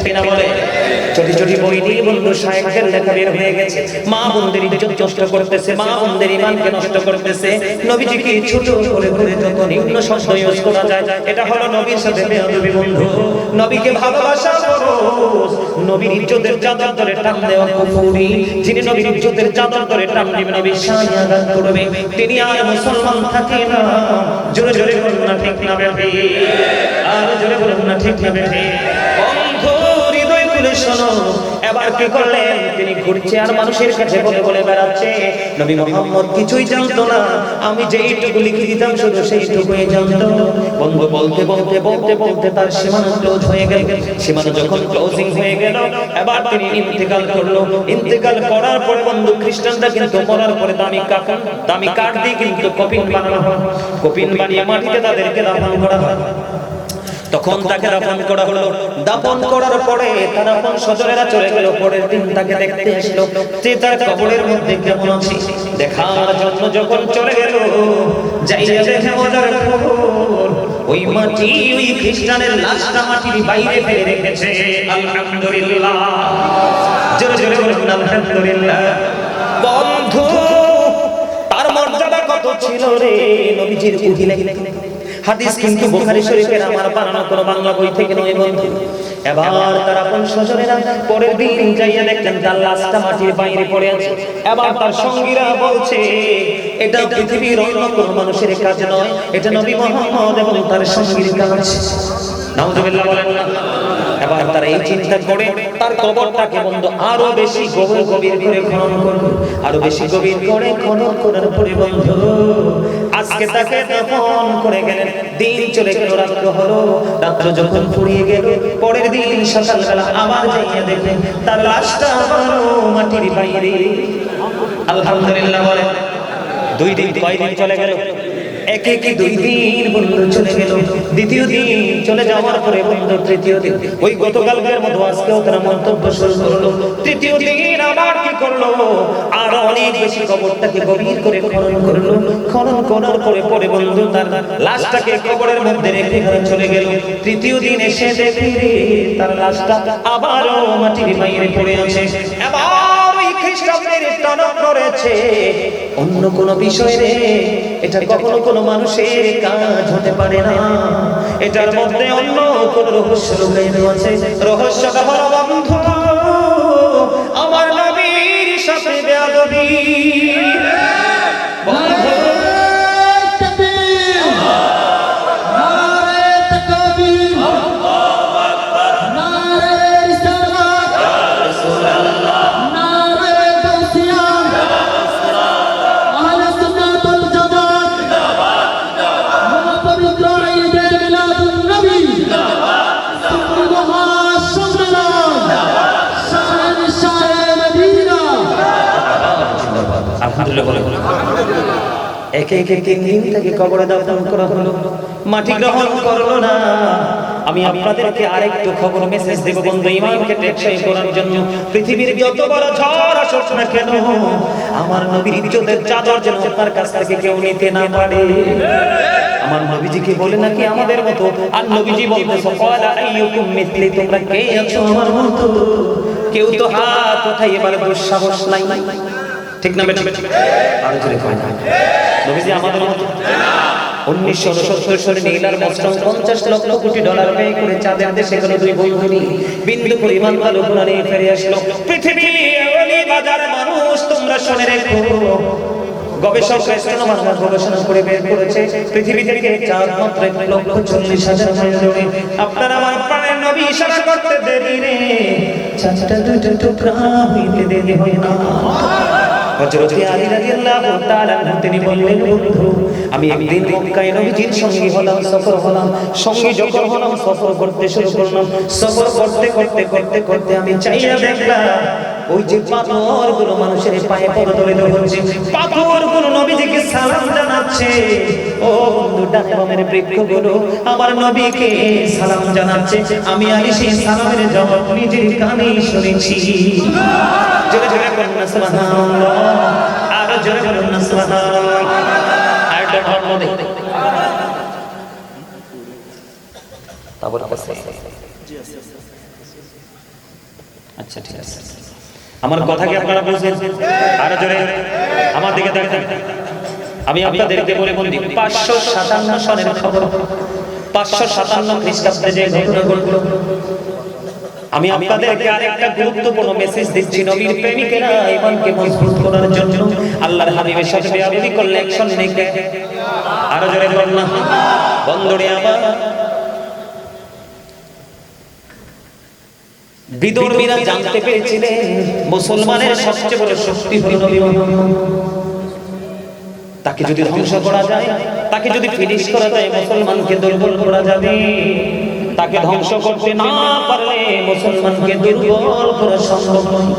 কিনা বলে? ছোট ছোট বই নিয়ে বন্ধু শায়েখদের লেখা বের হয়ে গেছে, মা বোনদের ইজ্জত নষ্ট করতেছে, মা বোনদের ঈমানকে নষ্ট করতেছে। নবীজিকে ছোট করে করে যত নিম্ন শব্দ ইউজ করা যায়, এটা হলো নবীর সাথে বেয়াদবি বন্ধু। নবীকে ভালোবাসা করো, নবীর ইজ্জতের চাদর ধরে টান দেওয়া কুফরি। যিনি নবীর ইজ্জতের চাদর ধরে টান দিবে, নবীর শানে আঘাত করবে, তিনি আর মুসলমান থাকে না। জোরে জোরে বলুন না ঠিক না বেঠি, আর জোরে বলুন না ঠিক না বেঠি। বন্ধু হৃদয় খুলে শোনো, এবার কি করলেন? তিনি ঘুরছে আর মানুষের কাছে বলে বলে বেড়াচ্ছে, নবী মুহাম্মদ কিছুই জানতো না, আমি যেইটুকু লিখে দিতাম শুধু সেইটুকুই জানতো। বন্ধু বলতে বলতে বলতে বলতে তার সীমানা ক্লোজ হয়ে গেল। সীমানা যখন ক্লোজিং হয়ে গেল, এবার তিনি ইন্তেকাল করলো। ইন্তেকাল করার পরে বন্ধু খ্রিস্টানরা কিন্তু মরার পরে দামি কাঠ দিয়ে কিন্তু কফিন বানানো হয়, কফিন বানিয়ে মাটিতে তাদেরকে দাফন করা হয়। তখন তাকে দাফন করা হলো। দাফন করার পরে তার আপন স্বজনেরা চলে গেল। পরের দিন তাকে দেখতে আসলো যে তার কবরের মধ্যে কেমন আছে দেখার জন্য যখন চলে গেল, যাইয়া দেখে মজার খবর, ওই মাটি, ওই খ্রিস্টানের লাশটা মাটির বাইরে ফেলে রেখেছে। আলহামদুলিল্লাহ, জোরে জোরে বলুন আলহামদুলিল্লাহ। বন্ধু তার মর্যাদা কত ছিল রে, নবীজির উহিলে হাদিস কিন্তু বুখারী শরীফের আমার বানানো কোনো বাংলা বই থেকে নয় বন্ধু। এবার তার আপন স্বজনেরা পরের দিন যাইয়া দেখলেন তার লাশটা মাটির বাইরে পড়ে আছে। এবার তার সঙ্গীরা বলছে, এটা পৃথিবীর অন্য কোনো মানুষের কাজ নয়, এটা নবী মুহাম্মদ এবং তার সঙ্গীর কাজ। নাউযুবিল্লাহ বলেন না। এবার তারা এই চিন্তা করে তার কবরটাকে বন্ধু আরো বেশি গভীর করে খনন করলো, আরো বেশি গভীর করে খনন করার পরে বন্ধু আজকে তাকে দাফন করে গেলেন। দিন চলে গেল, রাত্র হলো। রাত্র যখন ফুরিয়ে গেল, পরের দিন সকালবেলা আবার যাইয়া দেখলেন তার লাশটা আবারও মাটির বাইরে। আলহামদুলিল্লাহ বলে। 2 দিন, কয়দিন চলে গেল? একে একে 2 দিন বন্ধু চলে গেল। দ্বিতীয় দিন চলে যাওয়ার পরে বন্ধু তৃতীয় দিন, ওই গতকালকের মতো আজকেও তারা মন্তব্য শুরু করলো। তৃতীয় দিন আবার কি করলো? আর অনেক বেশি কবরটাকে গভীর করে খনন করলো। খনন করার পরে পরে বন্ধু তার লাশটাকে কবরের মধ্যে রেখে ঘরে চলে গেল। তৃতীয় দিন এসে দেখে তার লাশটা আবারও মাটির বাইরে পড়ে আছে। এবার ওই খ্রিস্টানদের টনক নড়েছে, অন্য কোন বিষয় রে, এটা কখনো কোনো মানুষের কাজ হতে পারে না, এটার মধ্যে অন্য কোন রহস্য লুকায়িত আছে। রহস্যটা হলো বন্ধু আমার নবীর সাথে বেয়াদবি। বন্ধু একে একে 3 দিন থেকে কবরে দাফন করা হলো, মাটি গ্রহণ করলো না। আমি আপনাদেরকে আরেকটু খবর মেসেজ দেব বন্ধু, ঈমানকে টেকসই করার জন্য। পৃথিবীর যত বড় ঝড় আসুক না কেন, আমার নবীর ইজ্জতের চাদর যেন আপনার কাছ থেকে কেউ নিতে না পারে। আমার নবীজিকে বলে নাকি আমাদের মতো, আর নবীজি বলতেছে ক্বালা আইয়ুকুম মিথলি, তোমরা কে আছো আমার মতো? কেউ তো হাত উঠাই এবার দুঃসাহস নাই, ঠিক না বেটা? আর জোরে কয় না, নবীজি আমাদের মতো না। 1969 সালে নীলার মস্টাং $50 লক্ষ কোটি ব্যয় করে চাঁদের দেশে গেল 2 বন্ধু নিয়ে, বিন্দু পরিমাণ ভালো গুণা নিয়ে ফিরে আসলো। পৃথিবীর ওলি বাজার মানুষ তোমরা শুনে রেখো, গবেষক অ্যাস্ট্রোনমার গবেষণা করে বের করেছে পৃথিবী থেকে চাঁদ মাত্র 1,40,000 মাইল দূরে। আপনারা আমার প্রাণের নবী ইশারা করতে দেরি রে, চাঁদটা 2টা টুকরা হইতে দেরি হয় না। হযরত আলী রাদিয়াল্লাহু তাআলা তিনি বললেন, বন্ধু আমি একদিন মক্কায় নবীজির সঙ্গী হলাম, সফর হলাম, সঙ্গী যখন হলাম সফর করতে শুরু করলাম। সফর করতে করতে করতে করতে আমি চাইয়া দেখলাম ওই যে পাথরগুলো মানুষের পায়ে পড়ে ধরছে, পাথরগুলো নবীজিকে সালাম জানাচ্ছে। ও বন্ধু, ডানে বামের বৃক্ষগুলো আমার নবীকে সালাম জানাচ্ছে। আমি আলী সেই সালামের জবাব নিজের কানে শুনেছি। জোরে জোরে বলুন না সুবহানাল্লাহ, আর জোরে বলুন না সুবহানাল্লাহ। আর ধর্ম দেখতে তারপর আচ্ছা ঠিক আছে, আমার কথা কি আপনারা বুঝেন? আর জোরে আমার দিকে দেখেন। আমি আপনাদেরকে বলে বলি 557 সনের খবর, 557 খ্রিস্টাব্দে যে ঘটনা ঘটলো, আমি আপনাদেরকে আরেকটা গুরুত্বপূর্ণ মেসেজ দিচ্ছি। নবীর প্রেমিকেরা ঈমানকে মজবুত করার জন্য আল্লাহর হাবিবের সাথে বেয়াদবি করলে অ্যাকশন নেই কে? আরো জোরে বল না। বন্ধুরে আমার, বিদর্মীরা জানতে পেরেছিলেন মুসলমানের সবচেয়ে বড় শক্তি হলো নবী মুহাম্মদ। তাকে যদি ধ্বংস করা যায়, তাকে যদি ফিনিশ করা যায়, মুসলমানকে দুর্বল করা যাবে। তাকে ধ্বংস করতে না পারলে মুসলমানকে দুর্বল করা সম্ভব নয়।